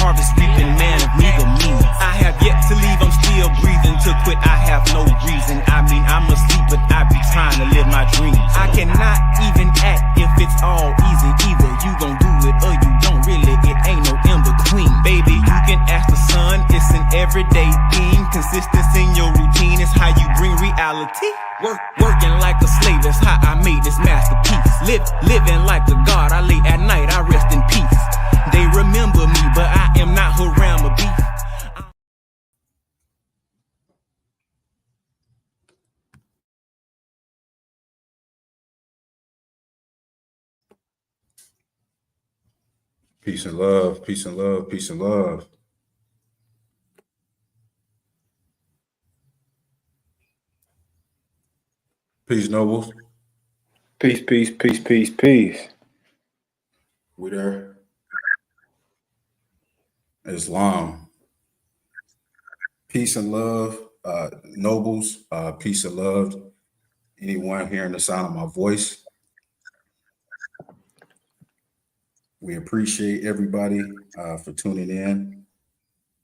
harvest reaping, man of meager means. I have yet to leave, I'm still breathing. To quit, I have no reason. I mean, I'm asleep, but I be trying to live my dreams. I cannot even act if it's all easy. Either you gon' do it or you don't. Really, it ain't no in between. Baby, you can ask the sun, it's an everyday thing. Consistency in your routine is how you bring reality. Working like a slave, that's how I made this masterpiece. Living like a god, I lay at night, I rest in peace. They remember me, but I am not Harama beef. Peace and love, peace and love, peace and love. Peace, nobles. Peace, peace, peace, peace, peace. We there? Islam. Peace and love, nobles. Peace and love. Anyone hearing the sound of my voice. We appreciate everybody for tuning in.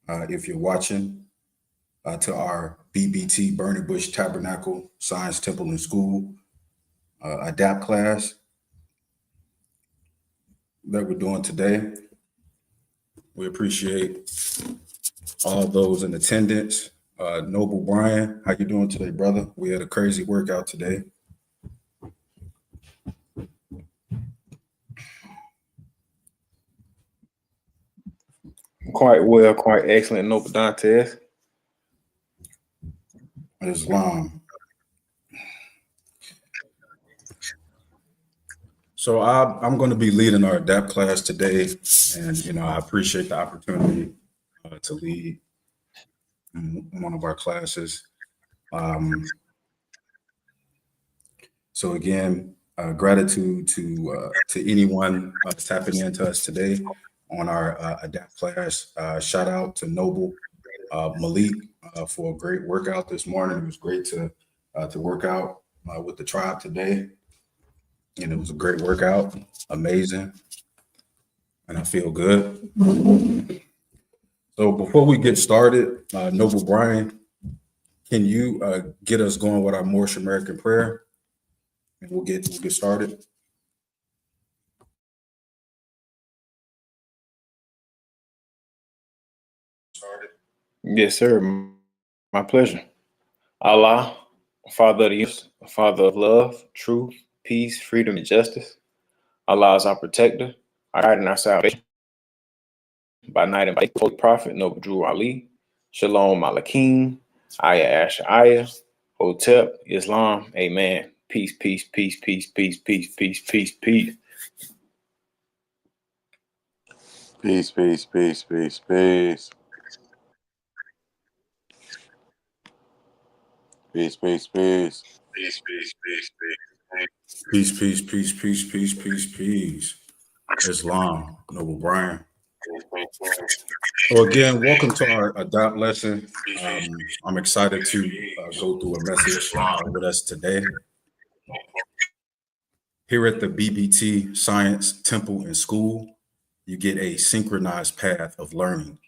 If you're watching to our BBT, Burning Bush Tabernacle Science Temple and School Adapt class that we're doing today. We appreciate all those in attendance. Noble Brian, how you doing today, brother? We had a crazy workout today. Quite well, quite excellent, Noble Dantes. Islam. So I'm going to be leading our Adapt class today, and I appreciate the opportunity to lead in one of our classes. So again, gratitude to anyone tapping into us today on our Adapt class. Shout out to Noble Malik for a great workout this morning. It was great to work out with the tribe today. And it was a great workout, amazing, and I feel good. So before we get started, Noble Brian, can you get us going with our Moorish American prayer, and we'll get started. Yes, sir. My pleasure. Allah, Father of the universe, Father of love, truth, peace, freedom, and justice. Allah is our protector, our guide, and our salvation. By night and by day, Holy Prophet, Noble Drew Ali, Shalom Malakim, Ayah Asher Ayah, Hotep, Islam, Amen. Peace, peace, peace, peace, peace, peace, peace, peace, peace. Peace, peace, peace, peace, peace. Peace, peace, peace. Peace, peace, peace, peace. Peace, peace, peace, peace, peace, peace, peace. Islam, Noble Brian. So again, welcome to our Adopt lesson. I'm excited to go through a message with us today. Here at the BBT Science Temple and School, you get a synchronized path of learning.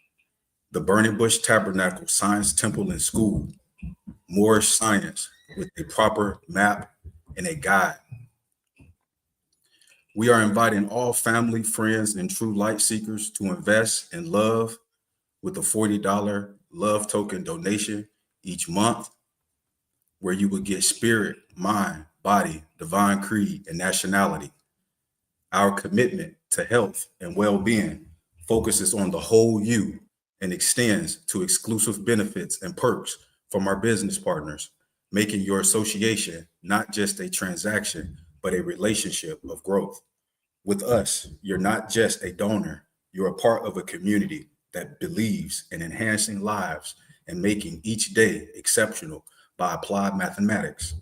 The Burning Bush Tabernacle Science Temple and School, Moorish science with a proper map and a guide. We are inviting all family, friends, and true light seekers to invest in love with a $40 love token donation each month, where you will get spirit, mind, body, divine creed, and nationality. Our commitment to health and well-being focuses on the whole you and extends to exclusive benefits and perks from our business partners, making your association not just a transaction, but a relationship of growth. With us, you're not just a donor, you're a part of a community that believes in enhancing lives and making each day exceptional by applied mathematics.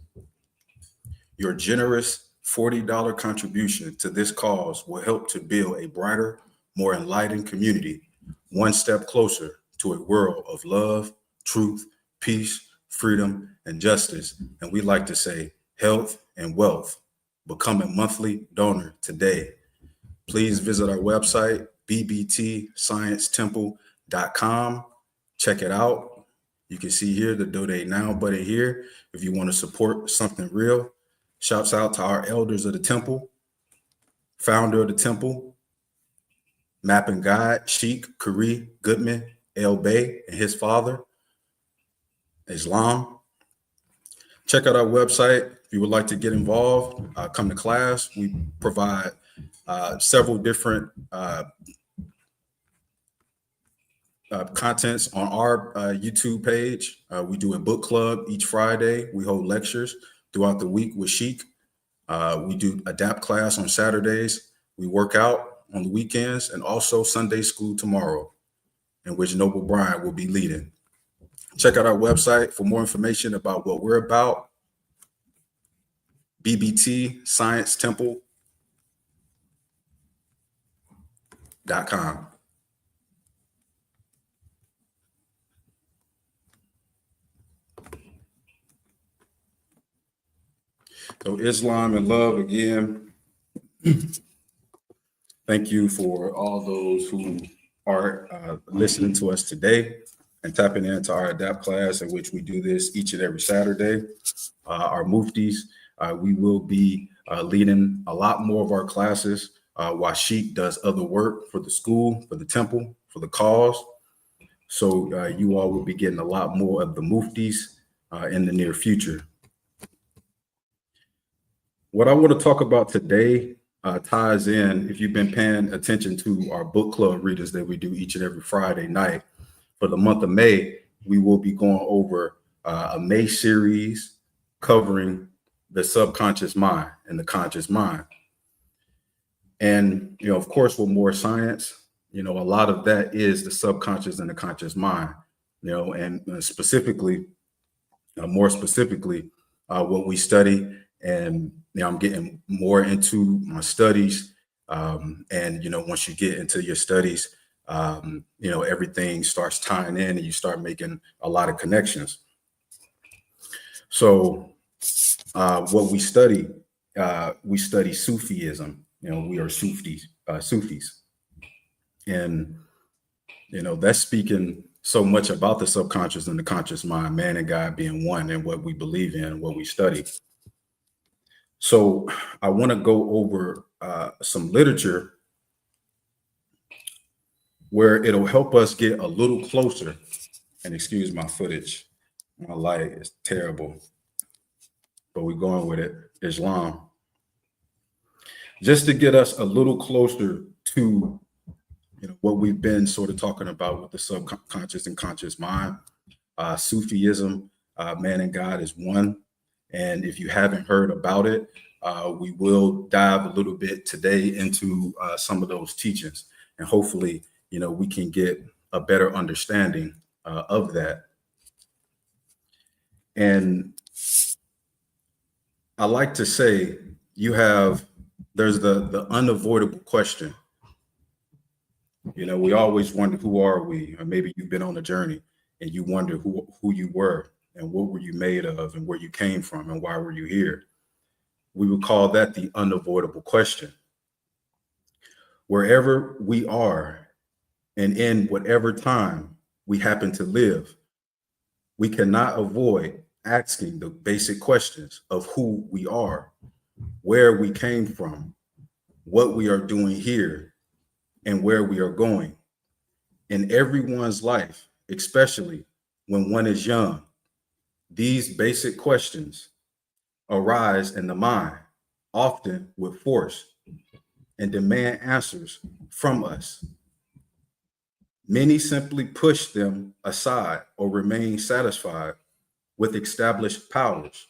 Your generous $40 contribution to this cause will help to build a brighter, more enlightened community, one step closer to a world of love, truth, peace, freedom, and justice. And we like to say health and wealth. Become a monthly donor today. Please visit our website bbtsciencetemple.com. Check it out. You can see here the donate now button here if you want to support something real. Shouts out to our elders of the temple, founder of the temple, Map and Guide, Sheikh Kari Goodman El Bey, and his father, Islam. Check out our website if you would like to get involved. Come to class. We provide several different contents on our YouTube page. We do a book club each Friday. We hold lectures throughout the week with Sheikh. We do Adapt class on Saturdays. We work out on the weekends, and also Sunday school tomorrow, in which Noble Brian will be leading. Check out our website for more information about what we're about. bbtsciencetemple.com. So Islam and love again. Thank you for all those who are listening to us today and tapping into our Adapt class, in which we do this each and every Saturday. Our muftis, we will be leading a lot more of our classes while Sheikh does other work for the school, for the temple, for the cause. So you all will be getting a lot more of the muftis in the near future. What I want to talk about today ties in, if you've been paying attention to our book club readers that we do each and every Friday night. For the month of May, we will be going over a May series covering the subconscious mind and the conscious mind. And, of course, with more science, a lot of that is the subconscious and the conscious mind, and specifically, more specifically, what we study. And I'm getting more into my studies. And, once you get into your studies, everything starts tying in and you start making a lot of connections. So what we study Sufism. We are Sufis. And, that's speaking so much about the subconscious and the conscious mind, man and God being one, and what we believe in, what we study. So I want to go over some literature where it'll help us get a little closer. And excuse my footage. My light is terrible, but we're going with it. Islam. Just to get us a little closer to what we've been sort of talking about with the subconscious and conscious mind. Sufism, man and God is one. And if you haven't heard about it, we will dive a little bit today into some of those teachings, and hopefully, we can get a better understanding of that. And I like to say there's the unavoidable question. We always wonder, who are we? Or maybe you've been on a journey and you wonder who you were and what were you made of and where you came from and why were you here? We would call that the unavoidable question. Wherever we are and in whatever time we happen to live, we cannot avoid asking the basic questions of who we are, where we came from, what we are doing here, and where we are going. In everyone's life, especially when one is young, these basic questions arise in the mind, often with force, and demand answers from us. Many simply push them aside or remain satisfied with established powers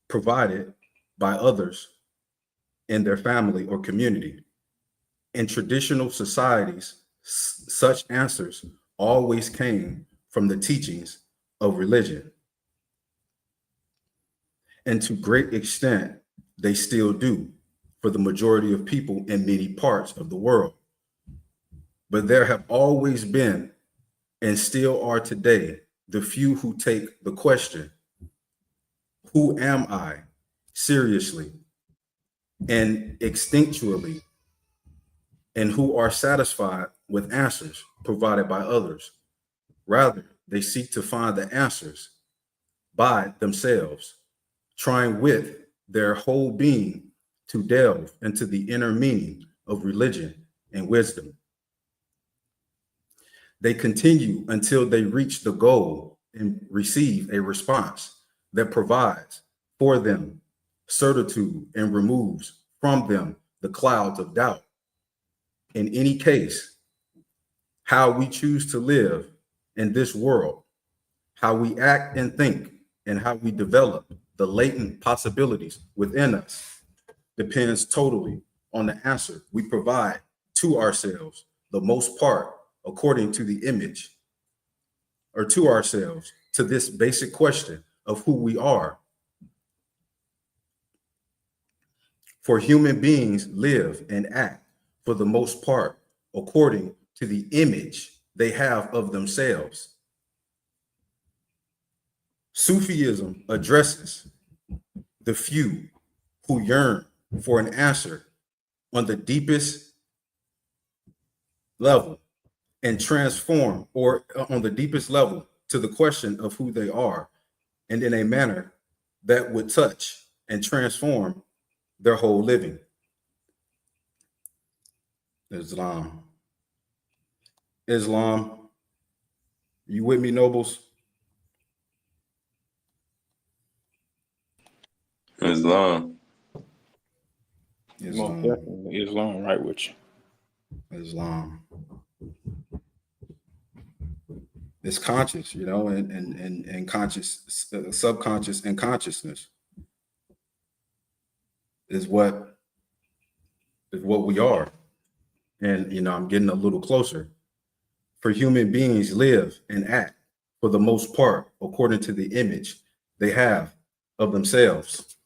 provided by others in their family or community. In traditional societies, such answers always came from the teachings of religion. And to great extent, they still do for the majority of people in many parts of the world. But there have always been, and still are today, the few who take the question, who am I, seriously and instinctually, and who are satisfied with answers provided by others. Rather, they seek to find the answers by themselves, trying with their whole being to delve into the inner meaning of religion and wisdom. They continue until they reach the goal and receive a response that provides for them certitude and removes from them the clouds of doubt. In any case, how we choose to live in this world, how we act and think, and how we develop the latent possibilities within us depends totally on the answer we provide to ourselves, the most part, according to the image, or to ourselves, to this basic question of who we are. For human beings live and act, for the most part, according to the image they have of themselves. Sufism addresses the few who yearn for an answer on the deepest level and transform, or on the deepest level, to the question of who they are, and in a manner that would touch and transform their whole living. Islam. Islam. You with me, nobles? Islam. Most Islam. definitely Islam, right with you. Islam. It's conscious, and conscious, subconscious, and consciousness is what we are. And I'm getting a little closer. For human beings live and act, for the most part, according to the image they have of themselves.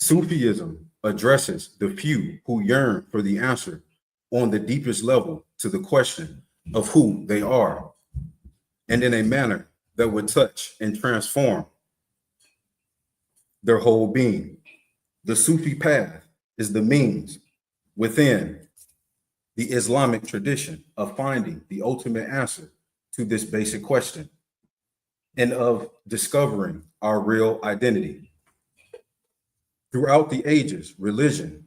Sufism addresses the few who yearn for the answer on the deepest level to the question of who they are, and in a manner that would touch and transform their whole being. The Sufi path is the means within the Islamic tradition of finding the ultimate answer to this basic question and of discovering our real identity. Throughout the ages, religion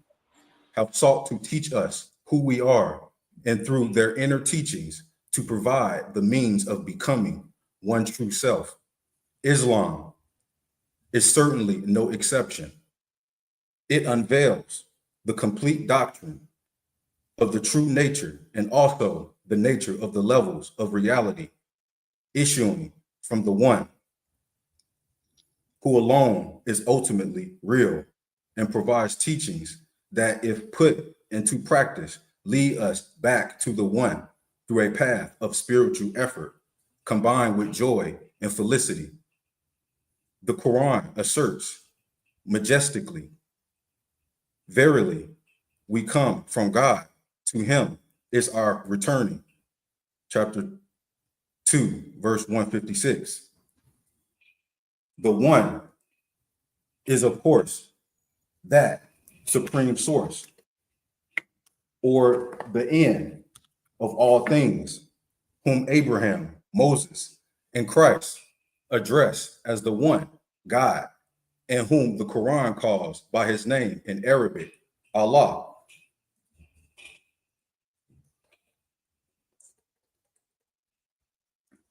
have sought to teach us who we are, and through their inner teachings to provide the means of becoming one true self. Islam is certainly no exception. It unveils the complete doctrine of the true nature and also the nature of the levels of reality issuing from the one who alone is ultimately real, and provides teachings that, if put into practice, lead us back to the one through a path of spiritual effort combined with joy and felicity. The Quran asserts majestically, verily, we come from God, to him is our returning. Chapter 2, verse 156. The one is, of course, that supreme source, or the end of all things, whom Abraham, Moses, and Christ address as the one God, and whom the Quran calls by his name in Arabic, Allah.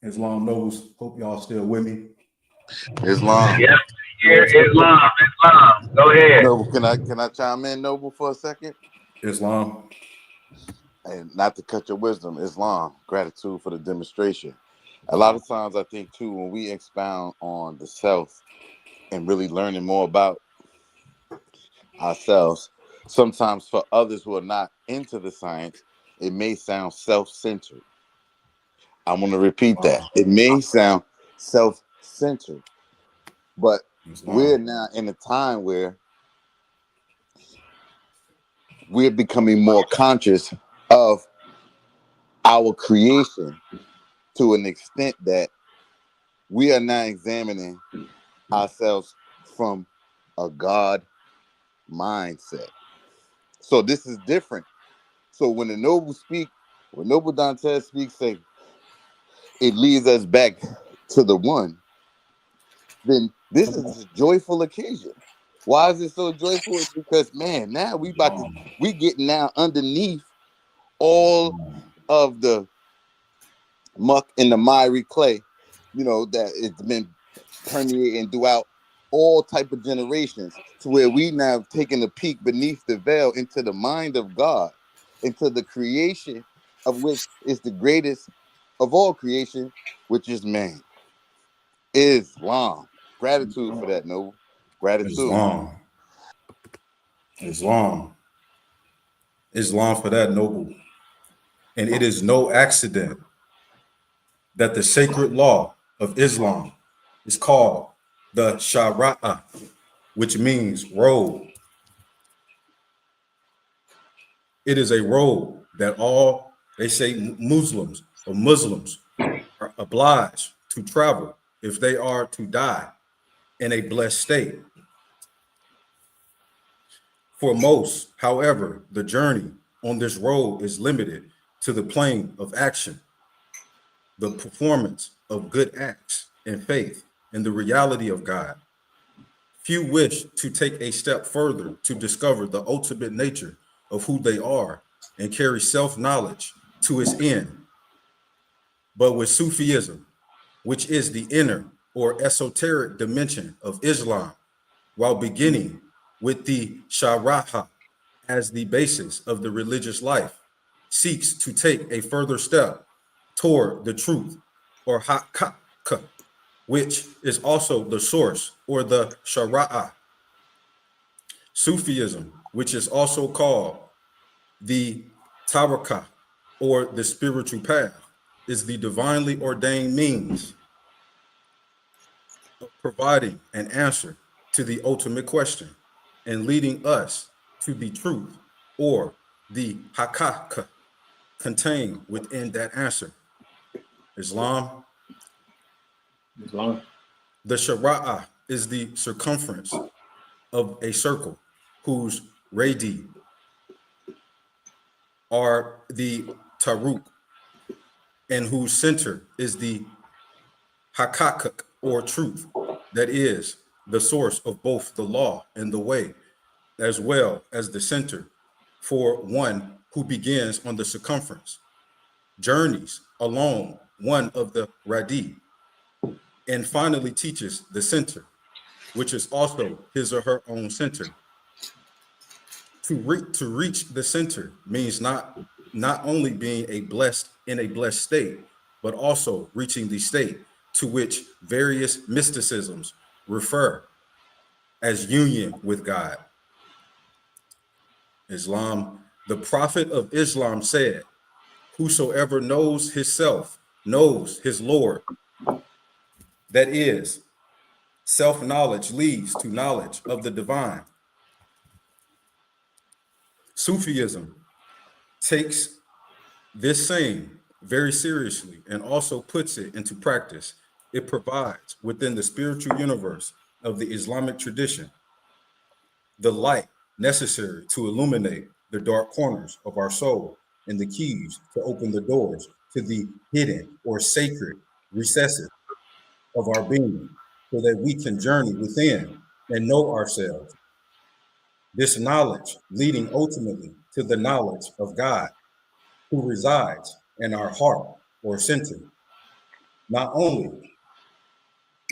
Islam knows. Hope y'all still with me. Islam. Yep. Yeah, Islam. Go ahead. Noble, can I chime in, Noble, for a second? Islam. And not to cut your wisdom, Islam. Gratitude for the demonstration. A lot of times I think too, when we expound on the self and really learning more about ourselves, sometimes for others who are not into the science, it may sound self-centered. I'm going to repeat that. It may sound self-centered, but we're now in a time where we're becoming more conscious of our creation to an extent that we are now examining ourselves from a God mindset. So this is different. So when the noble speak, when Noble Dantes speaks, say it leads us back to the one, then this is a joyful occasion. Why is it so joyful? It's because, man, now we getting now underneath all of the muck and the miry clay, that it's been permeating throughout all type of generations, to where we now have taken a peek beneath the veil into the mind of God, into the creation of which is the greatest of all creation, which is man. Islam. Gratitude for that, Noble. Gratitude. Islam. Islam. Islam for that, Noble. And it is no accident that the sacred law of Islam is called the Shari'ah, which means robe. It is a robe that all, they say, Muslims are obliged to travel if they are to die in a blessed state. For most, however, the journey on this road is limited to the plane of action, the performance of good acts and faith in the reality of God. Few wish to take a step further to discover the ultimate nature of who they are and carry self-knowledge to its end. But with Sufism, which is the inner or esoteric dimension of Islam, while beginning with the Shari'ah as the basis of the religious life, seeks to take a further step toward the truth or Haqqaq, which is also the source or the Shari'ah. Sufism, which is also called the Tariqah or the spiritual path, is the divinely ordained means of providing an answer to the ultimate question and leading us to the truth or the Haqqaq contained within that answer. Islam. The Shari'ah is the circumference of a circle whose radii are the Taruq and whose center is the Haqqaq or truth, that is the source of both the law and the way, as well as the center for one who begins on the circumference, journeys along one of the radi, and finally teaches the center, which is also his or her own center. To reach the center means not only being in a blessed state, but also reaching the state to which various mysticisms refer as union with God. Islam, the Prophet of Islam said, "Whosoever knows himself knows his Lord." That is, self-knowledge leads to knowledge of the divine. Sufism takes this saying very seriously and also puts it into practice. It provides within the spiritual universe of the Islamic tradition the light necessary to illuminate the dark corners of our soul and the keys to open the doors to the hidden or sacred recesses of our being so that we can journey within and know ourselves. This knowledge leading ultimately to the knowledge of God who resides in our heart or center. Not only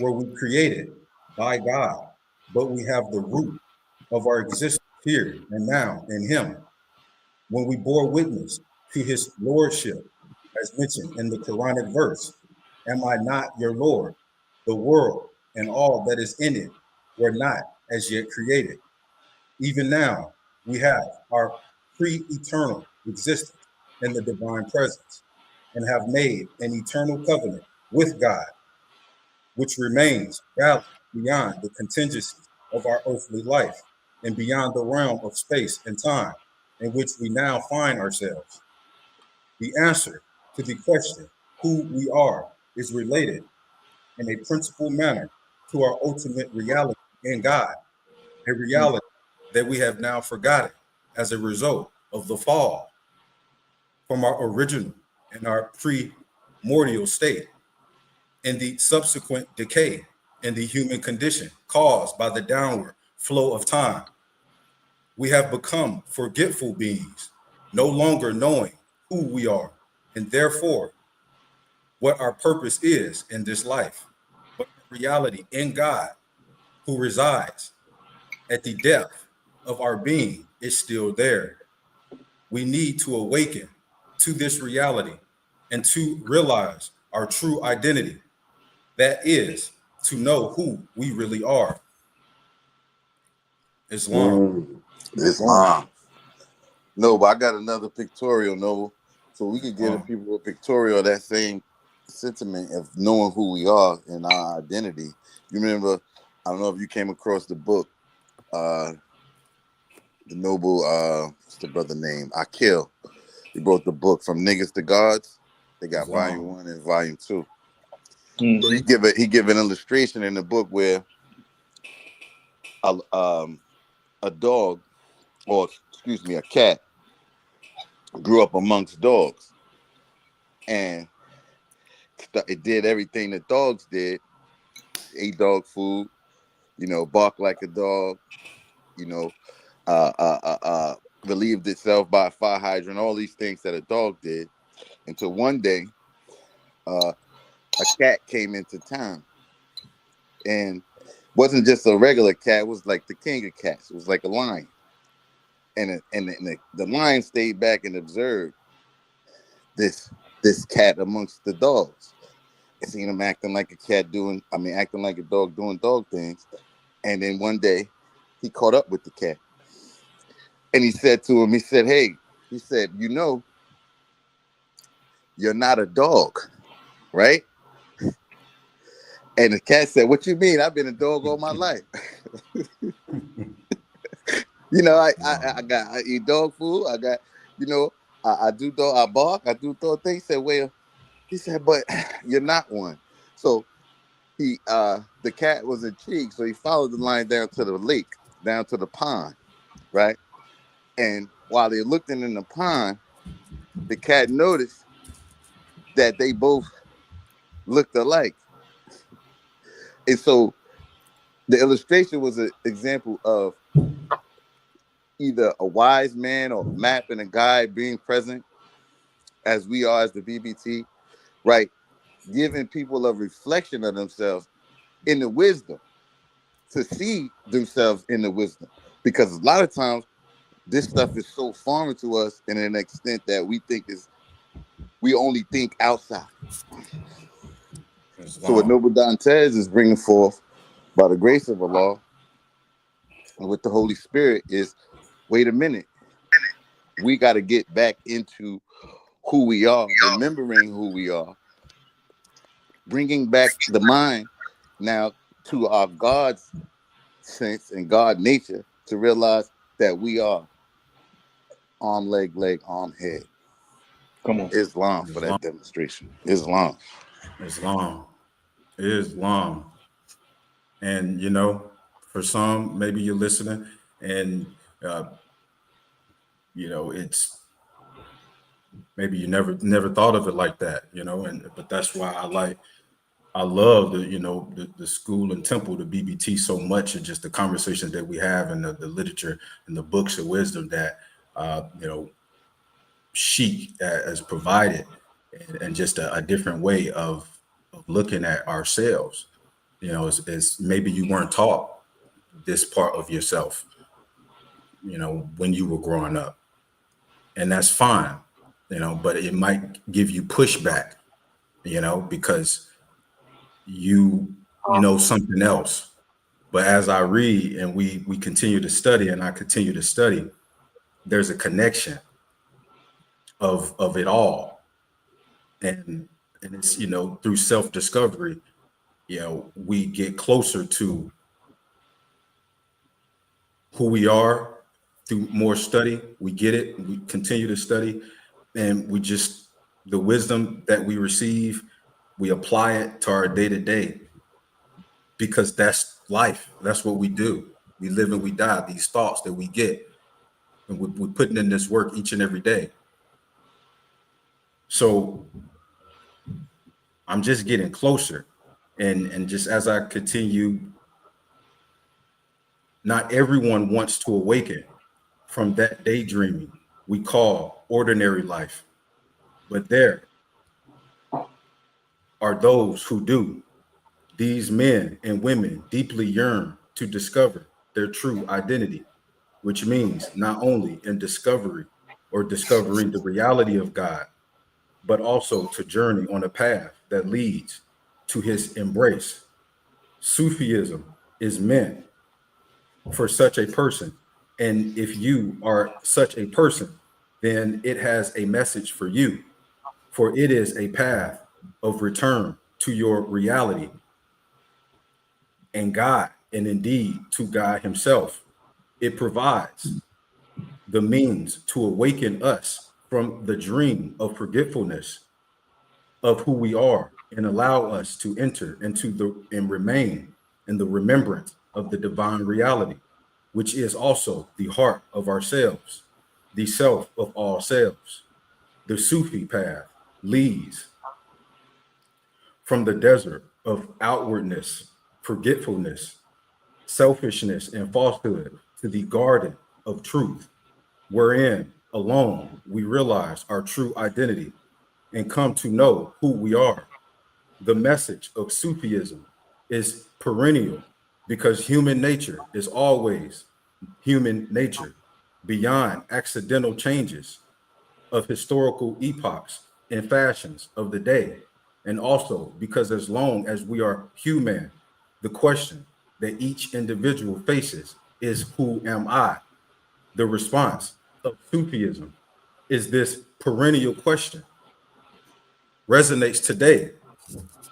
were we created by God, but we have the root of our existence here and now in Him. When we bore witness to His Lordship, as mentioned in the Quranic verse, "Am I not your Lord? The world and all that is in it were not as yet created. Even now, we have our pre-eternal existence in the divine presence and have made an eternal covenant with God, which remains valid beyond the contingencies of our earthly life and beyond the realm of space and time in which we now find ourselves. The answer to the question, who we are, is related in a principal manner to our ultimate reality in God, a reality that we have now forgotten as a result of the fall from our original and our primordial state and the subsequent decay in the human condition caused by the downward flow of time. We have become forgetful beings, no longer knowing who we are and therefore what our purpose is in this life, but reality in God who resides at the depth of our being is still there. We need to awaken to this reality and to realize our true identity. That is to know who we really are. Islam. Islam. No, but I got another pictorial, no. So we could give the people a pictorial of that same sentiment of knowing who we are and our identity. You remember, I don't know if you came across the book, the noble, what's the brother name? Akil. He wrote the book From Niggas to Gods. They got volume 1 and volume 2. Mm-hmm. So he give an illustration in the book where a dog, or excuse me, a cat grew up amongst dogs, and it did everything that dogs did. Ate dog food, barked like a dog, relieved itself by a fire hydrant, all these things that a dog did, until one day a cat came into town, and wasn't just a regular cat, it was like the king of cats. It was like a lion, and the lion stayed back and observed this cat amongst the dogs. I seen him acting like acting like a dog doing dog things. And then one day he caught up with the cat, and he said to him, hey, you're not a dog, right? And the cat said, what you mean? I've been a dog all my life. I eat dog food. I got, I do dog, I bark, I do dog things. He said, but you're not one. So the cat was intrigued. So he followed the lion down to the lake, down to the pond, right? And while they looked in the pond, the cat noticed that they both looked alike. And so the illustration was an example of either a wise man or a map and a guide being present as we are as the BBT, right? Giving people a reflection of themselves in the wisdom, to see themselves in the wisdom. Because a lot of times this stuff is so foreign to us in an extent that we only think outside. So what Noble Dantes is bringing forth by the grace of Allah and with the Holy Spirit is, wait a minute, we got to get back into who we are, remembering who we are, bringing back the mind now to our God's sense and God nature to realize that we are arm, leg, arm, head. Come on. Islam for that demonstration. Islam. And, for some, maybe you're listening and, it's maybe you never thought of it like that, but that's why I love the school and temple, the BBT so much, and just the conversations that we have and the literature and the books of wisdom that, Sheikh has provided, and just a different way of looking at ourselves. It's maybe you weren't taught this part of yourself, when you were growing up, and that's fine, but it might give you pushback, because you know something else. But as I read and we continue to study, and I continue to study, there's a connection of it all, and it's through self-discovery, we get closer to who we are. Through more study, we get it, we continue to study, and the wisdom that we receive, we apply it to our day-to-day, because that's life, that's what we do. We live and we die. These thoughts that we get, and we're putting in this work each and every day. So I'm just getting closer. And just as I continue, not everyone wants to awaken from that daydreaming we call ordinary life. But there are those who do. These men and women deeply yearn to discover their true identity, which means not only in discovery or discovering the reality of God, but also to journey on a path that leads to his embrace. Sufism is meant for such a person. And if you are such a person, then it has a message for you, for it is a path of return to your reality and God, and indeed to God himself. It provides the means to awaken us from the dream of forgetfulness of who we are and allow us to enter into and remain in the remembrance of the divine reality, which is also the heart of ourselves, the self of all selves. The Sufi path leads from the desert of outwardness, forgetfulness, selfishness, and falsehood to the garden of truth, wherein alone we realize our true identity and come to know who we are. The message of Sufism is perennial because human nature is always human nature beyond accidental changes of historical epochs and fashions of the day. And also because as long as we are human, the question that each individual faces is, who am I? The response of Sufism is this perennial question resonates today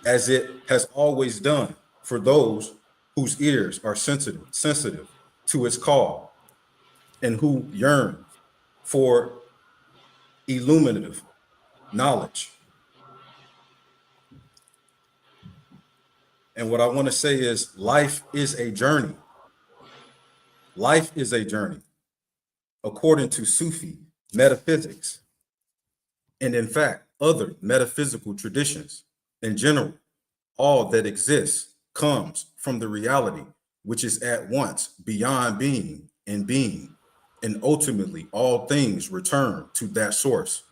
as it has always done for those whose ears are sensitive to its call and who yearn for illuminative knowledge. And what I want to say is life is a journey. Life is a journey according to Sufi metaphysics and in fact other metaphysical traditions in general. All that exists comes from the reality which is at once beyond being and being, and ultimately all things return to that source.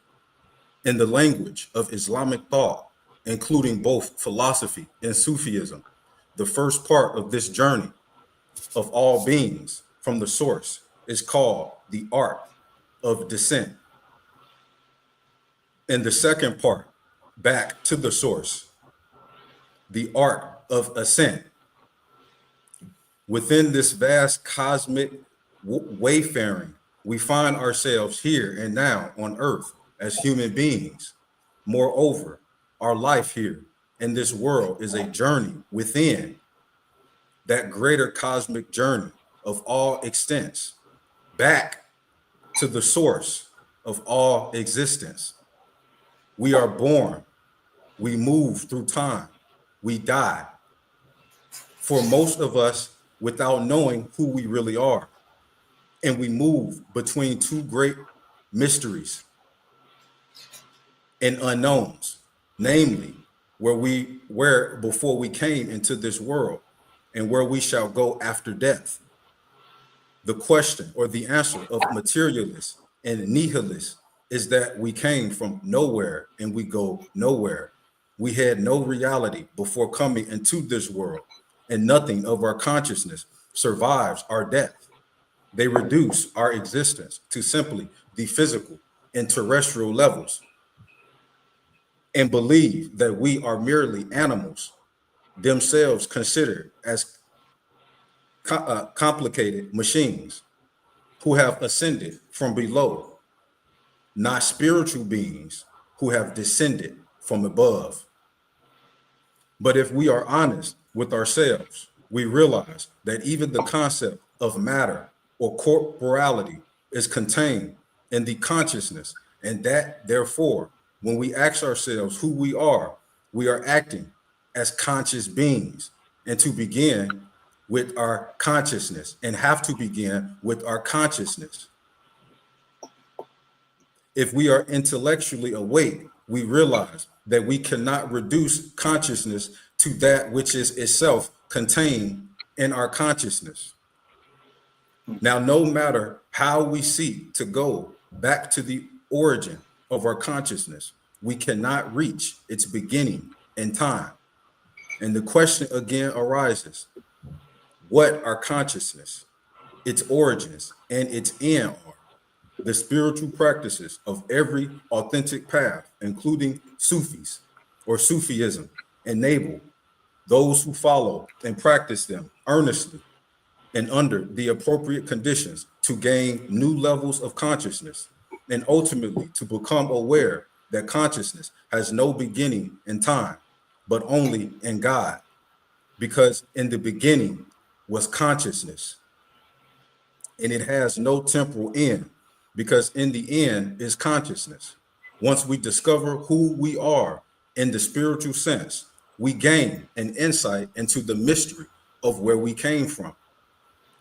In the language of Islamic thought, including both philosophy and Sufism, the first part of this journey of all beings from the source is called the art of descent. And the second part, back to the source, the art of ascent. Within this vast cosmic wayfaring, we find ourselves here and now on earth as human beings. Moreover, our life here in this world is a journey within that greater cosmic journey of all extents, back to the source of all existence. We are born, we move through time, we die. For most of us, without knowing who we really are. And we move between two great mysteries and unknowns, namely where before we came into this world and where we shall go after death. The question or the answer of materialists and nihilists is that we came from nowhere and we go nowhere. We had no reality before coming into this world, and nothing of our consciousness survives our death. They reduce our existence to simply the physical and terrestrial levels and believe that we are merely animals, themselves considered as complicated machines who have ascended from below, not spiritual beings who have descended from above. But if we are honest with ourselves, we realize that even the concept of matter or corporality is contained in the consciousness, and that therefore, when we ask ourselves who we are acting as conscious beings. And to begin, with our consciousness and have to begin with our consciousness. If we are intellectually awake, we realize that we cannot reduce consciousness to that which is itself contained in our consciousness. Now, no matter how we seek to go back to the origin of our consciousness, we cannot reach its beginning in time. And the question again arises, what are consciousness, its origins, and its end are? The spiritual practices of every authentic path, including Sufis or Sufism, enable those who follow and practice them earnestly and under the appropriate conditions to gain new levels of consciousness and ultimately to become aware that consciousness has no beginning in time, but only in God, because in the beginning was consciousness, and it has no temporal end, because in the end is consciousness. Once we discover who we are in the spiritual sense, we gain an insight into the mystery of where we came from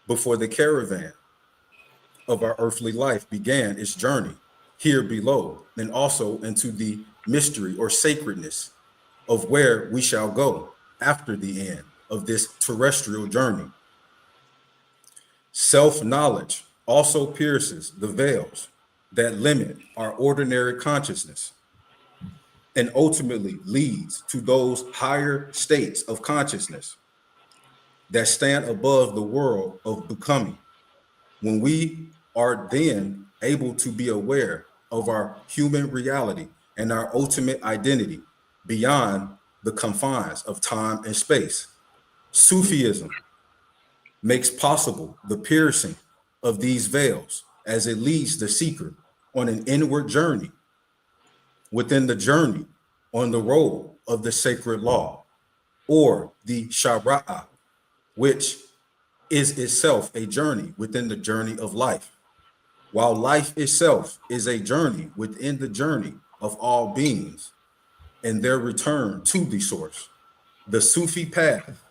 before the caravan of our earthly life began its journey here below, and also into the mystery or sacredness of where we shall go after the end of this terrestrial journey. Self-knowledge also pierces the veils that limit our ordinary consciousness and ultimately leads to those higher states of consciousness that stand above the world of becoming. When we are then able to be aware of our human reality and our ultimate identity beyond the confines of time and space, Sufism makes possible the piercing of these veils as it leads the seeker on an inward journey within the journey on the road of the sacred law, or the Shara'a, which is itself a journey within the journey of life. While life itself is a journey within the journey of all beings and their return to the source, the Sufi path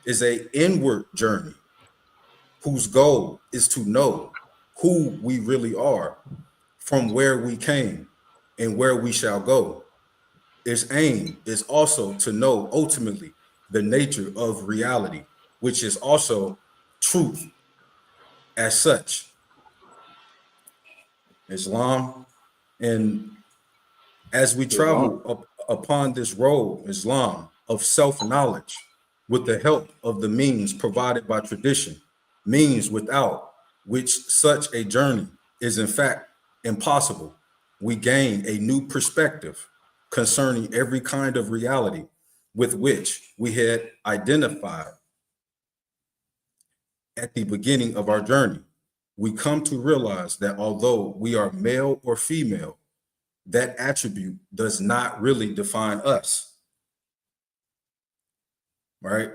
is an inward journey whose goal is to know who we really are, from where we came and where we shall go. Its aim is also to know ultimately the nature of reality, which is also truth as such. Islam, and as we Islam. travel upon this road, Islam, of self-knowledge, with the help of the means provided by tradition, means without which such a journey is in fact impossible, we gain a new perspective concerning every kind of reality with which we had identified at the beginning of our journey. We come to realize that although we are male or female, that attribute does not really define us, right?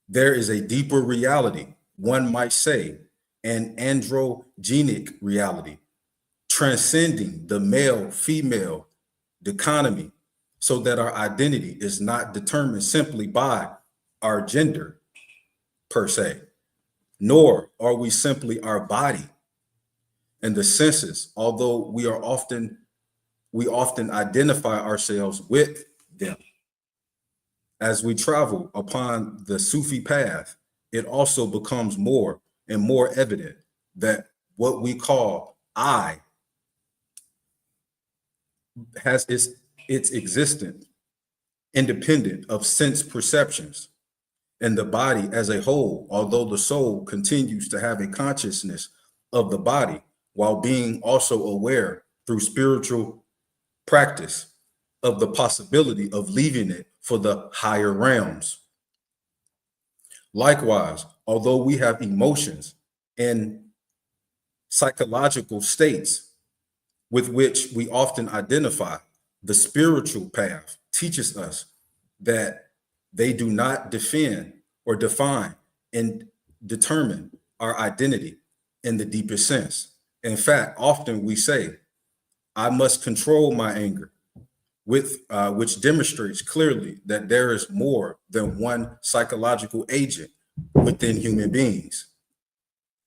There is a deeper reality, one might say, an androgenic reality, transcending the male-female dichotomy, so that our identity is not determined simply by our gender per se, nor are we simply our body and the senses, although we often identify ourselves with them. As we travel upon the Sufi path, it also becomes more and more evident that what we call I has its existence independent of sense perceptions, and the body as a whole, although the soul continues to have a consciousness of the body while being also aware through spiritual practice of the possibility of leaving it for the higher realms. Likewise, although we have emotions and psychological states with which we often identify, the spiritual path teaches us that they do not defend or define and determine our identity in the deepest sense. In fact, often we say, I must control my anger, which demonstrates clearly that there is more than one psychological agent within human beings.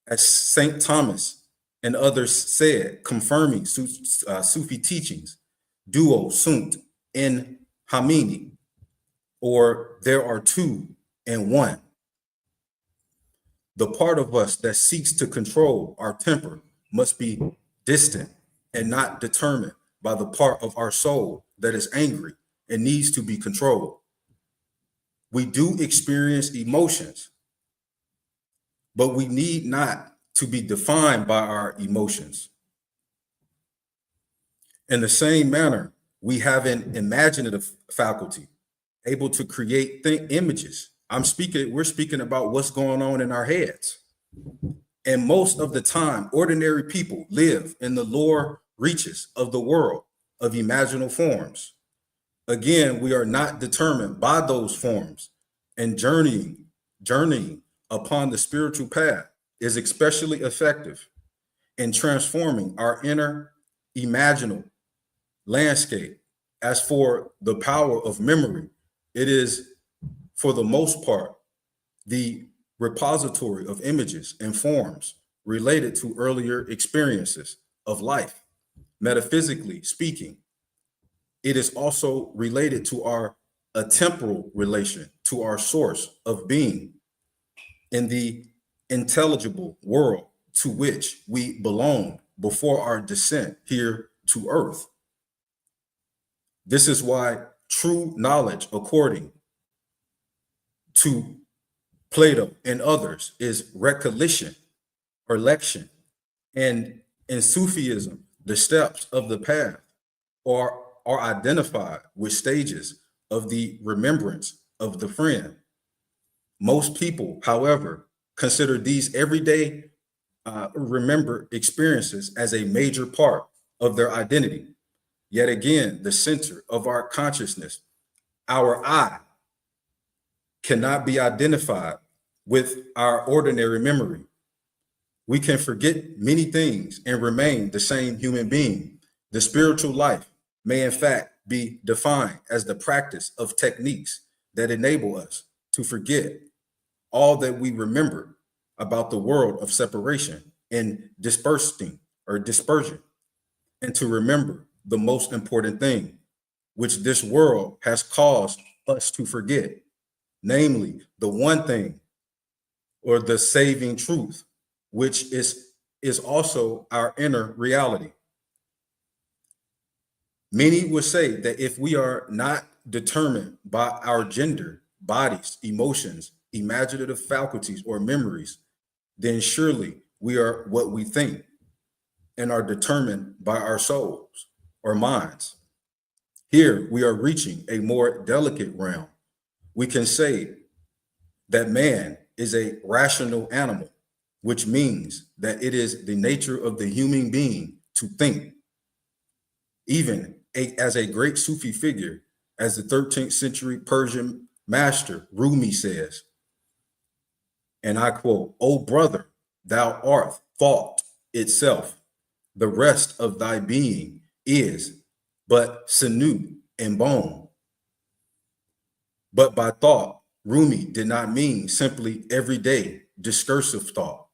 As St. Thomas and others said, confirming Sufi teachings, duo sunt in hamini, or there are two in one. The part of us that seeks to control our temper must be distant and not determined by the part of our soul that is angry and needs to be controlled. We do experience emotions, but we need not to be defined by our emotions. In the same manner, we have an imaginative faculty, able to create images. We're speaking about what's going on in our heads. And most of the time, ordinary people live in the lower reaches of the world of imaginal forms. Again, we are not determined by those forms, and journeying upon the spiritual path is especially effective in transforming our inner imaginal landscape. As for the power of memory, it is, for the most part, the repository of images and forms related to earlier experiences of life. Metaphysically speaking, it is also related to a temporal relation to our source of being in the intelligible world to which we belong before our descent here to earth. This is why true knowledge, according to Plato and others, is recollection or lection. And in Sufism, the steps of the path are identified with stages of the remembrance of the friend. Most people, however, consider these everyday remember experiences as a major part of their identity. Yet again, the center of our consciousness, our I, cannot be identified with our ordinary memory. We can forget many things and remain the same human being. The spiritual life may in fact be defined as the practice of techniques that enable us to forget all that we remember about the world of separation and dispersion, and to remember the most important thing, which this world has caused us to forget, namely the one thing, or the saving truth, which is also our inner reality. Many would say that if we are not determined by our gender, bodies, emotions, imaginative faculties, or memories, then surely we are what we think and are determined by our souls or minds. Here we are reaching a more delicate realm. We can say that man is a rational animal, which means that it is the nature of the human being to think. Even as a great Sufi figure, as the 13th century Persian master Rumi says, and I quote, "O brother, thou art thought itself. The rest of thy being is but sinew and bone." But by thought, Rumi did not mean simply everyday discursive thought,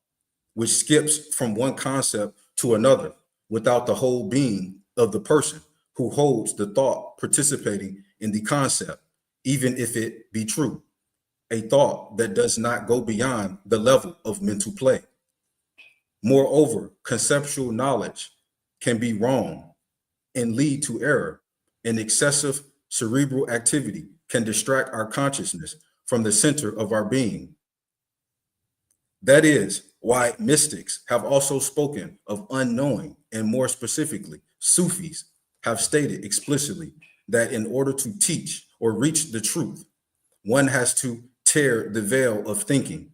which skips from one concept to another without the whole being of the person who holds the thought participating in the concept, even if it be true, a thought that does not go beyond the level of mental play. Moreover, conceptual knowledge can be wrong and lead to error, and excessive cerebral activity can distract our consciousness from the center of our being. That is why mystics have also spoken of unknowing, and more specifically, Sufis have stated explicitly that in order to teach or reach the truth, one has to tear the veil of thinking.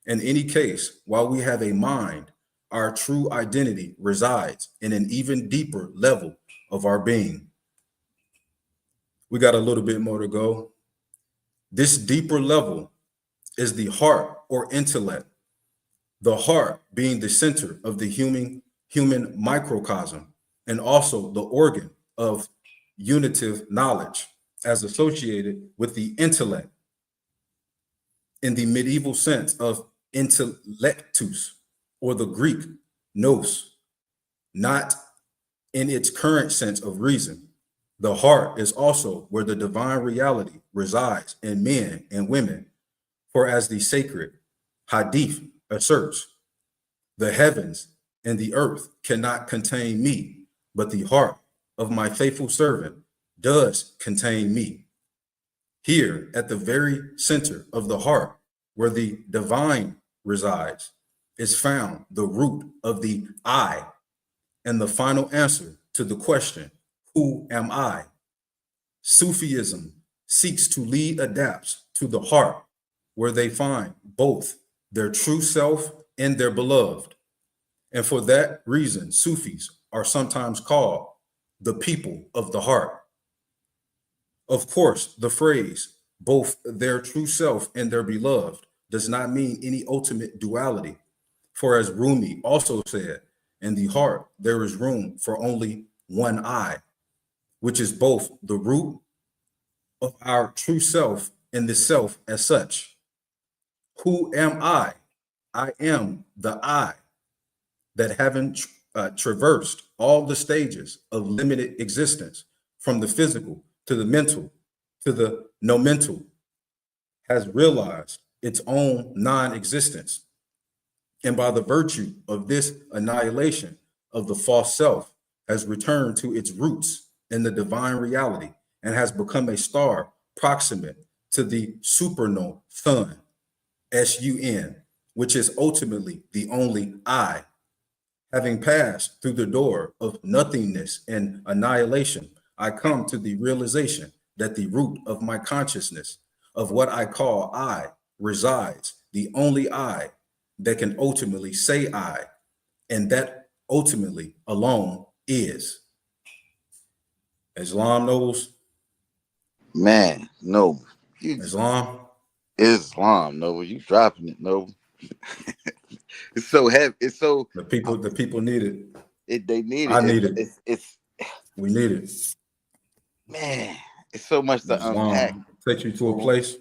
In any case, while we have a mind, our true identity resides in an even deeper level of our being. We got a little bit more to go. This deeper level is the heart or intellect, the heart being the center of the human microcosm, and also the organ of unitive knowledge as associated with the intellect in the medieval sense of intellectus, or the Greek nous, not in its current sense of reason. The heart is also where the divine reality resides in men and women. For as the sacred Hadith asserts, the heavens and the earth cannot contain me, but the heart of my faithful servant does contain me. Here, at the very center of the heart, where the divine resides, is found the root of the I and the final answer to the question, who am I? Sufism seeks to lead adepts to the heart, where they find both their true self and their beloved. And for that reason, Sufis are sometimes called the people of the heart. Of course, the phrase, both their true self and their beloved, does not mean any ultimate duality. For as Rumi also said, in the heart, there is room for only one I, which is both the root of our true self and the self as such. Who am I? I am the I that having traversed all the stages of limited existence, from the physical to the mental to the no mental, has realized its own non-existence. And by the virtue of this annihilation of the false self, has returned to its roots in the divine reality and has become a star proximate to the supernal sun, sun, which is ultimately the only I. Having passed through the door of nothingness and annihilation, I come to the realization that the root of my consciousness, of what I call I, resides, the only I that can ultimately say I, and that ultimately alone is. Islam knows. Man, no. Islam. Islam, no. You dropping it, no. It's so heavy. It's so The people need it. they need I it. need it. It's We need it. man, it's so much to unpack. Islam takes you to a place.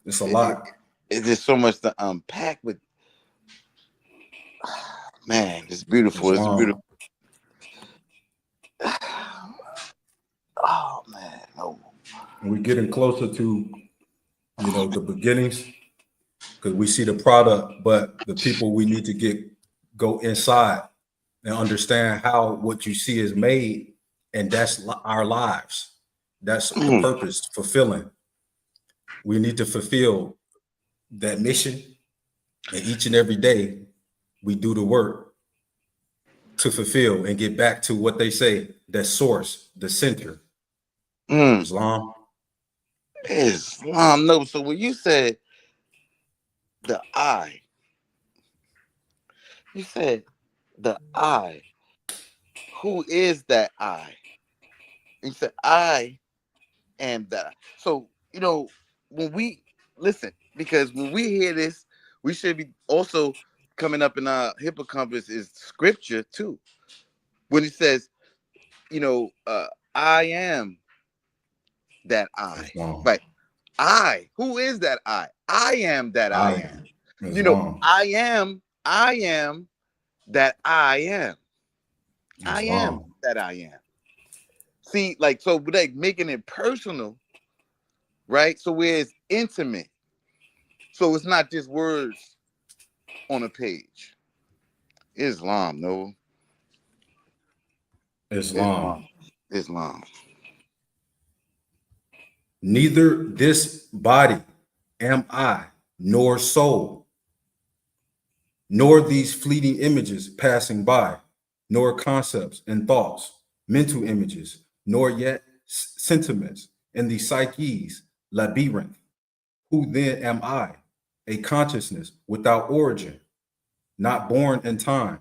It's a lot. It's just so much to unpack with. Man, it's beautiful. It's beautiful. Oh man, no. We're getting closer to, the beginnings, because we see the product, but the people we need to go inside and understand how what you see is made, and that's our lives. That's the purpose, fulfilling. We need to fulfill that mission, and each and every day we do the work to fulfill and get back to what they say, that source, the center. Islam. No. So when you said the I, you said the I. Who is that I? And you said I am that. So when we listen, because when we hear this, we should be also coming up in our hippocampus is scripture too. When it says, I am that I. Right. I. Who is that I? I am that I am. I am that I am. I am that I am. See, so making it personal, right? So where it's intimate. So it's not just words on a page. Islam, no. Islam. Neither this body am I, nor soul, nor these fleeting images passing by, nor concepts and thoughts, mental images, nor yet sentiments in the psyche's labyrinth. Who then am I? A consciousness without origin, not born in time,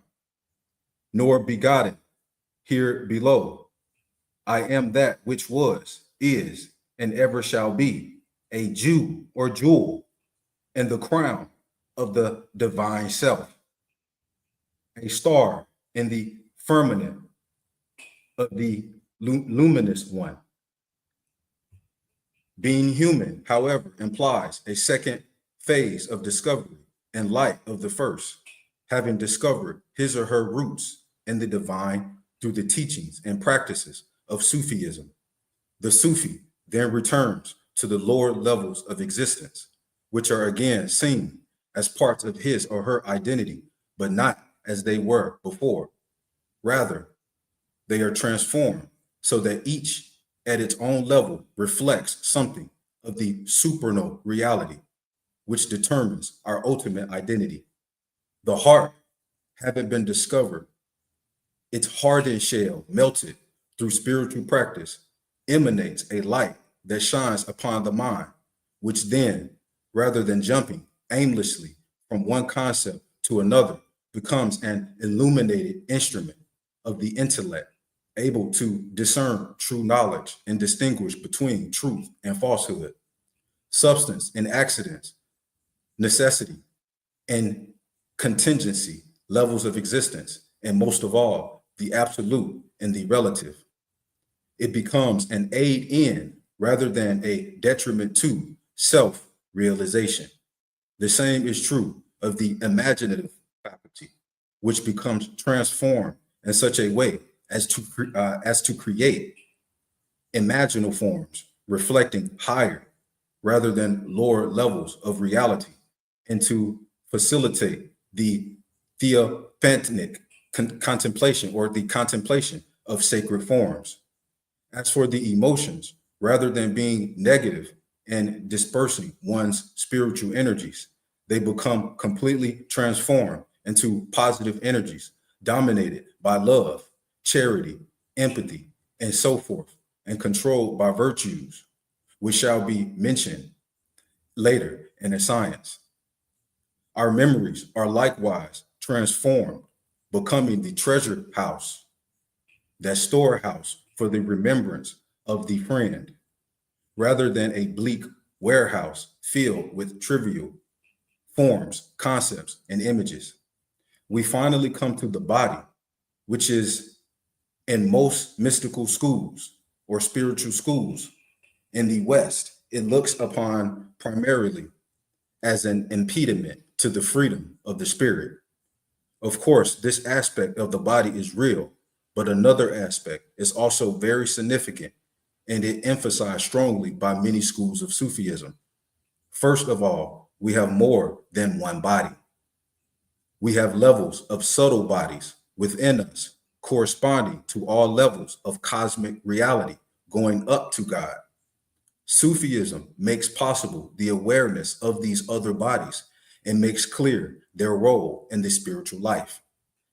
nor begotten here below. I am that which was, is, and ever shall be, a Jew or jewel in the crown of the divine self, a star in the firmament of the luminous one, Being human, however, implies a second phase of discovery in light of the first, having discovered his or her roots in the divine through the teachings and practices of Sufism. The Sufi then returns to the lower levels of existence, which are again seen as parts of his or her identity, but not as they were before. Rather, they are transformed so that each at its own level reflects something of the supernal reality, which determines our ultimate identity. The heart, having been discovered, its hardened shell melted through spiritual practice, emanates a light that shines upon the mind, which then, rather than jumping aimlessly from one concept to another, becomes an illuminated instrument of the intellect, able to discern true knowledge and distinguish between truth and falsehood, substance and accidents, necessity and contingency, levels of existence, and most of all, the absolute and the relative. It becomes an aid in rather than a detriment to self realization. The same is true of the imaginative faculty, which becomes transformed in such a way as to create imaginal forms reflecting higher rather than lower levels of reality, and to facilitate the theophanic contemplation or the contemplation of sacred forms. As for the emotions, rather than being negative and dispersing one's spiritual energies, they become completely transformed into positive energies dominated by love, charity, empathy, and so forth, and controlled by virtues, which shall be mentioned later in the science. Our memories are likewise transformed, becoming the treasure house, that storehouse for the remembrance of the friend, rather than a bleak warehouse filled with trivial forms, concepts, and images. We finally come to the body, which is in most mystical schools or spiritual schools in the West, it looks upon primarily as an impediment to the freedom of the spirit. Of course, this aspect of the body is real, but another aspect is also very significant, and it emphasized strongly by many schools of Sufism. First of all, we have more than one body. We have levels of subtle bodies within us, corresponding to all levels of cosmic reality, going up to God. Sufism makes possible the awareness of these other bodies and makes clear their role in the spiritual life.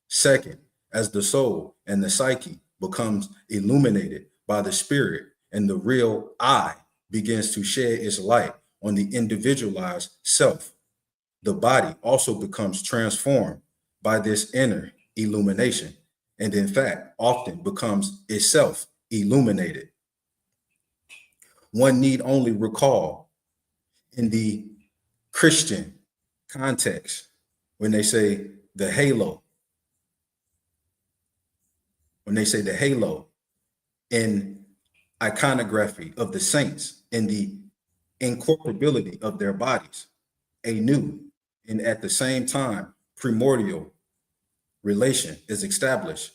Second, as the soul and the psyche becomes illuminated by the spirit and the real I begins to shed its light on the individualized self, the body also becomes transformed by this inner illumination, and in fact, often becomes itself illuminated. One need only recall in the Christian context when they say the halo, in iconography of the saints and the incorporability of their bodies, a new and at the same time primordial relation is established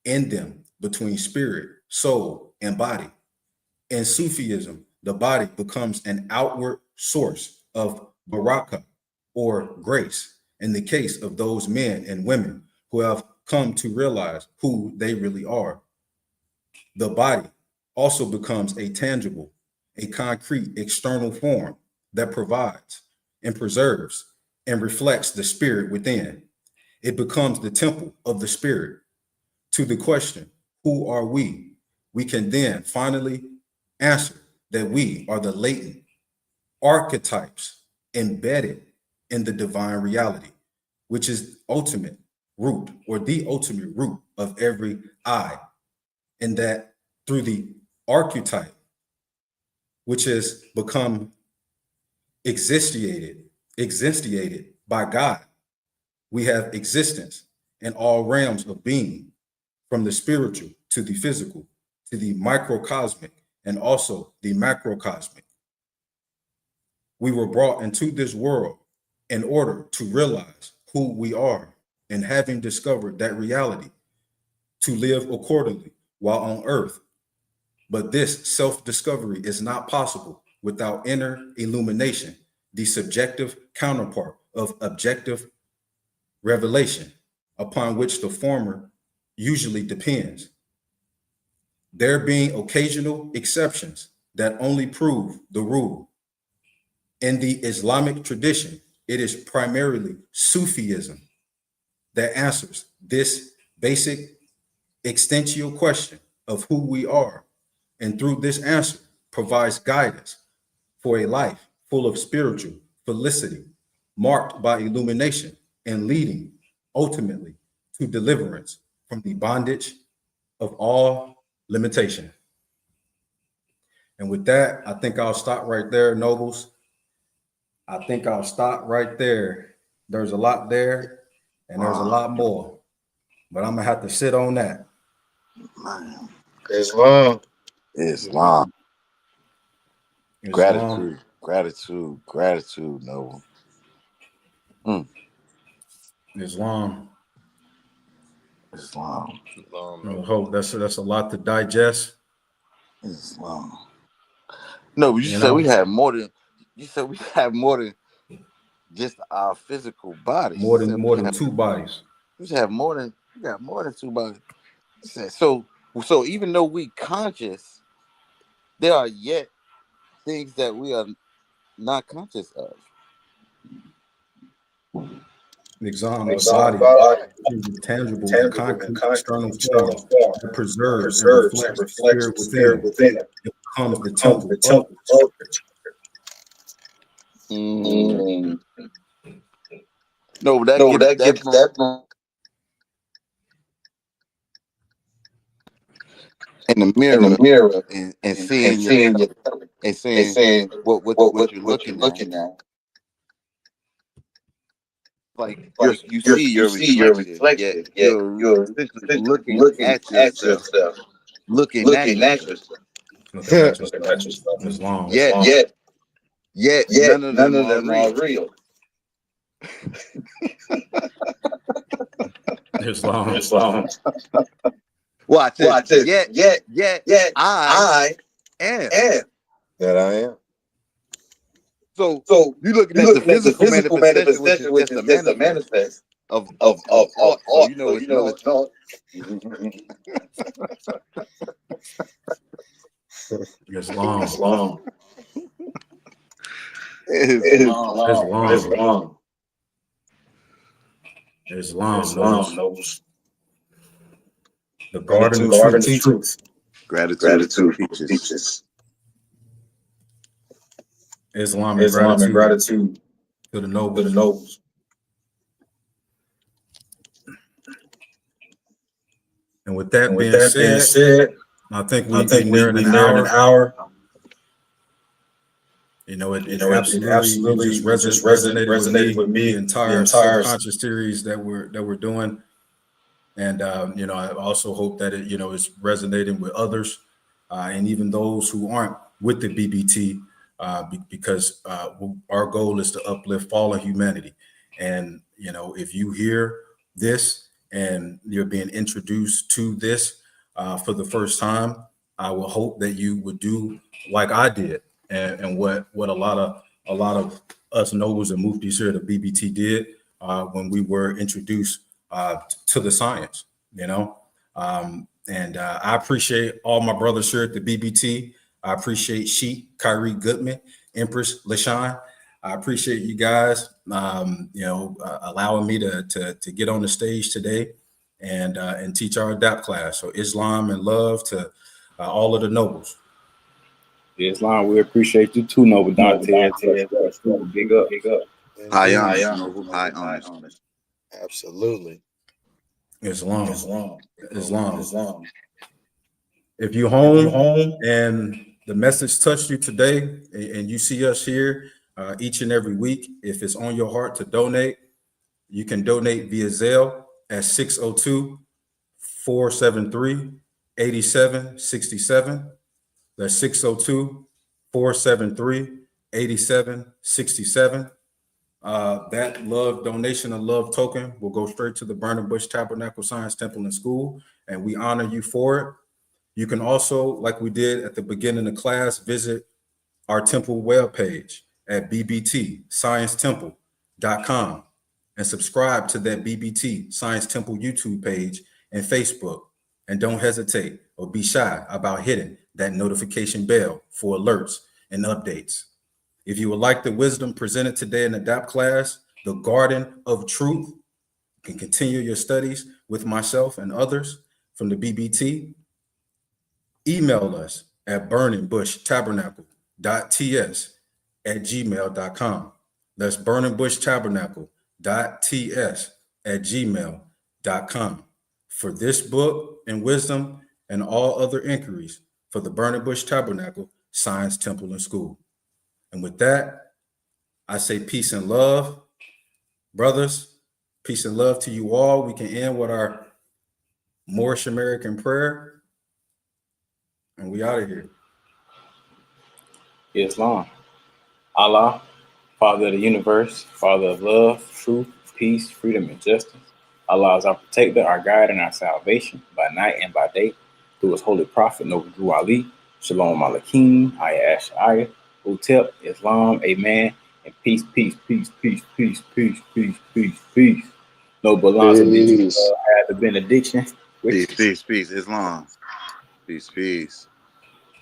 in them between spirit, soul, and body. In Sufism, the body becomes an outward source of baraka or grace in the case of those men and women who have come to realize who they really are. The body also becomes a tangible, a concrete external form that provides and preserves and reflects the spirit within. It becomes the temple of the spirit. To the question, who are we? We can then finally answer that we are the latent archetypes embedded in the divine reality, which is ultimate root or the ultimate root of every I, and that through the archetype, which has become existentiated by God, we have existence in all realms of being, from the spiritual to the physical, to the microcosmic, and also the macrocosmic. We were brought into this world in order to realize who we are, and having discovered that reality, to live accordingly while on earth. But this self-discovery is not possible without inner illumination, the subjective counterpart of objective revelation, upon which the former usually depends. There being occasional exceptions that only prove the rule. In the Islamic tradition, it is primarily Sufism that answers this basic existential question of who we are, and through this answer provides guidance for a life full of spiritual felicity, marked by illumination and leading ultimately to deliverance from the bondage of all limitation. And with that, I think I'll stop right there, Nobles. I think I'll stop right there. There's a lot there, and there's a lot more, but I'm gonna have to sit on that. Man. Islam. Islam. Islam. Gratitude, Noble. Islam. Islam. I hope that's a lot to digest. Islam. No, but you said we have more than just our physical bodies. More than two bodies. We got more than two bodies. So even though we conscious, there are yet things that we are not conscious of. Exam the body is a tangible and concrete external form that preserves and reflects the spirit within it. It becomes the temple of No, but that gets that in the mirror and seeing yourself and saying what you're looking at. Like you see your reflection, yet you're looking at yourself, looking at yourself. Islam. Yet none of them are real. Islam. Watch it. Yet I am. That I am. So you looking at the physical manifestation, which is just a manifest of art. So you know it's not. Islam. Islam knows. The garden of truth. Gratitude teaches. Islam and gratitude to the nobles. And with that being said, I think we've been there in an hour. You know, it absolutely just resonated with me. The entire subconscious series that we're doing. And I also hope that it is resonating with others, and even those who aren't with the BBT, because our goal is to uplift fallen humanity. And if you hear this and you're being introduced to this for the first time, I will hope that you would do like I did, and what a lot of us nobles and muftis here at the BBT did when we were introduced to the science, and I appreciate all my brothers here at the BBT. I appreciate Sheik, Kyrie Goodman, Empress LaShawn. I appreciate you guys, allowing me to get on the stage today and teach our Adapt class. So Islam and love to all of the nobles. Islam, we appreciate you too, Noble Dante. Big up. High honest. Absolutely. Islam. If you home and the message touched you today, and you see us here each and every week, if it's on your heart to donate, you can donate via Zelle at 602-473-8767. That's 602-473-8767. 8767. That love donation and love token will go straight to the Burning Bush Tabernacle Science Temple and School, and we honor you for it. You can also, like we did at the beginning of class, visit our temple webpage at bbtsciencetemple.com and subscribe to that BBT Science Temple YouTube page and Facebook. And don't hesitate or be shy about hitting that notification bell for alerts and updates. If you would like the wisdom presented today in the Adapt class, the Garden of Truth, you can continue your studies with myself and others from the BBT. Email us at burningbushtabernacle.ts@gmail.com. That's burningbushtabernacle.ts@gmail.com for this book and wisdom and all other inquiries for the Burning Bush Tabernacle Science Temple and School. And with that, I say peace and love. Brothers, peace and love to you all. We can end with our Moorish American prayer, and we out of here. Islam. Allah, Father of the universe, Father of love, truth, peace, freedom, and justice. Allah is our protector, our guide, and our salvation by night and by day. Through his holy prophet, Noble Drew Ali, Shalom Alakim, Ayah Ash'ayah, Utep, Islam, Amen, and peace, peace, peace, peace, peace, peace, peace, peace, peace. Noble Alonzo, did you have the benediction? Peace, peace, peace, Islam. Peace, peace.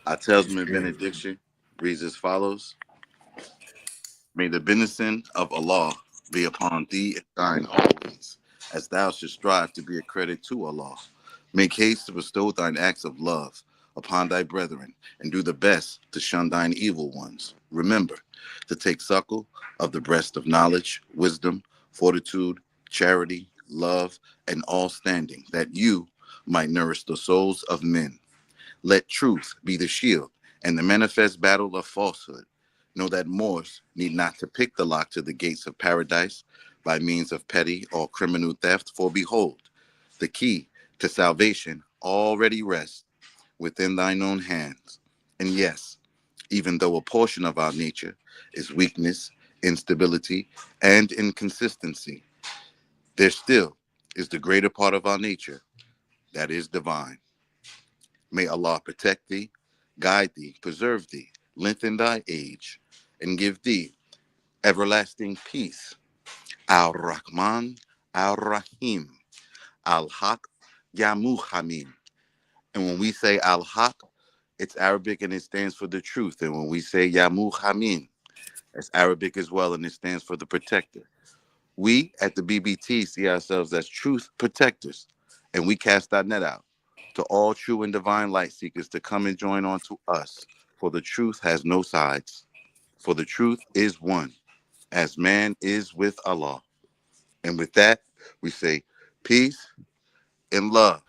Our talisman benediction reads as follows. May the benison of Allah be upon thee and thine always, as thou shouldst strive to be a credit to Allah. Make haste to bestow thine acts of love upon thy brethren, and do the best to shun thine evil ones. Remember to take suckle of the breast of knowledge, wisdom, fortitude, charity, love, and all standing, that you might nourish the souls of men. Let truth be the shield and the manifest battle of falsehood. Know that Moors need not to pick the lock to the gates of paradise by means of petty or criminal theft, for behold, the key to salvation already rests within thine own hands. And yes, even though a portion of our nature is weakness, instability, and inconsistency, there still is the greater part of our nature that is divine. May Allah protect thee, guide thee, preserve thee, lengthen thy age, and give thee everlasting peace. Al-Rahman, Al-Rahim, Al-Haq, Ya Muhammad. And when we say Al-Haq, it's Arabic and it stands for the truth. And when we say Ya Muhammad, it's Arabic as well and it stands for the protector. We at the BBT see ourselves as truth protectors, and we cast our net out to all true and divine light seekers to come and join on to us. For the truth has no sides. For the truth is one, as man is with Allah. And with that, we say peace and love.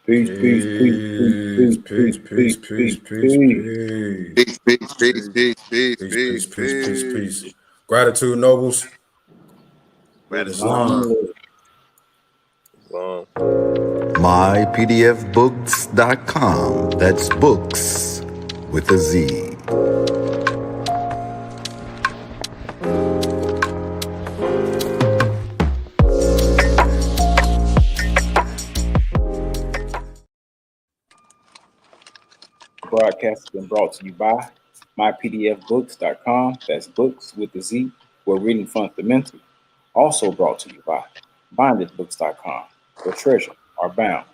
Peace, peace, peace, peace, peace, peace, peace, peace, Peace, peace, peace, peace, Peace. Gratitude, nobles. Islam. mypdfbooks.com. That's books with a Z. Broadcast has been brought to you by mypdfbooks.com. That's books with a Z, where reading fundamental. Also brought to you by bindedbooks.com, where treasure are bound.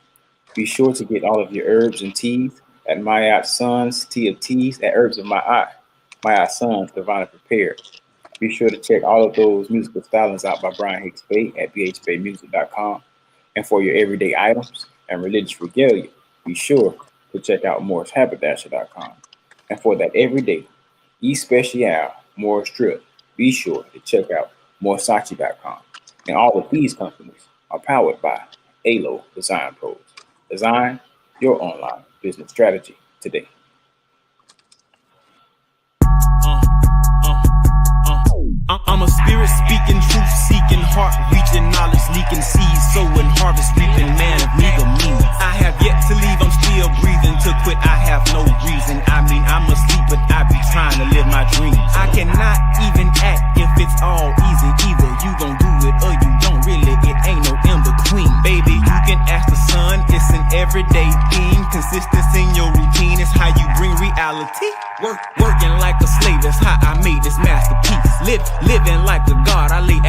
Be sure to get all of your herbs and teas at Mayat Sons Tea of Teas at Herbs of Mayat Sons Divinely Prepared. Be sure to check all of those musical stylings out by Brian Hicks Bay at bhbaymusic.com. And for your everyday items and religious regalia, be sure to check out MorrisHaberdasher.com. And for that everyday special Morris drip, be sure to check out Morsachi.com. And all of these companies are powered by ALO Design Pros. Design your online business strategy today. I'm a spirit speaking, truth seeking, heart reaching, knowledge leaking, seeds sowing, harvest reaping, man of meager means. I have yet to leave, I'm still breathing. To quit, I have no reason. I mean, I'm asleep, but I be trying to live my dreams. I cannot even act if it's all easy. Either you gon' do it or you don't. Really, it ain't no in between. Baby, you can ask the sun, it's an everyday thing. Consistency in your routine is how you bring reality. Working like a slave, that's how I made this masterpiece. Living like a god, I lay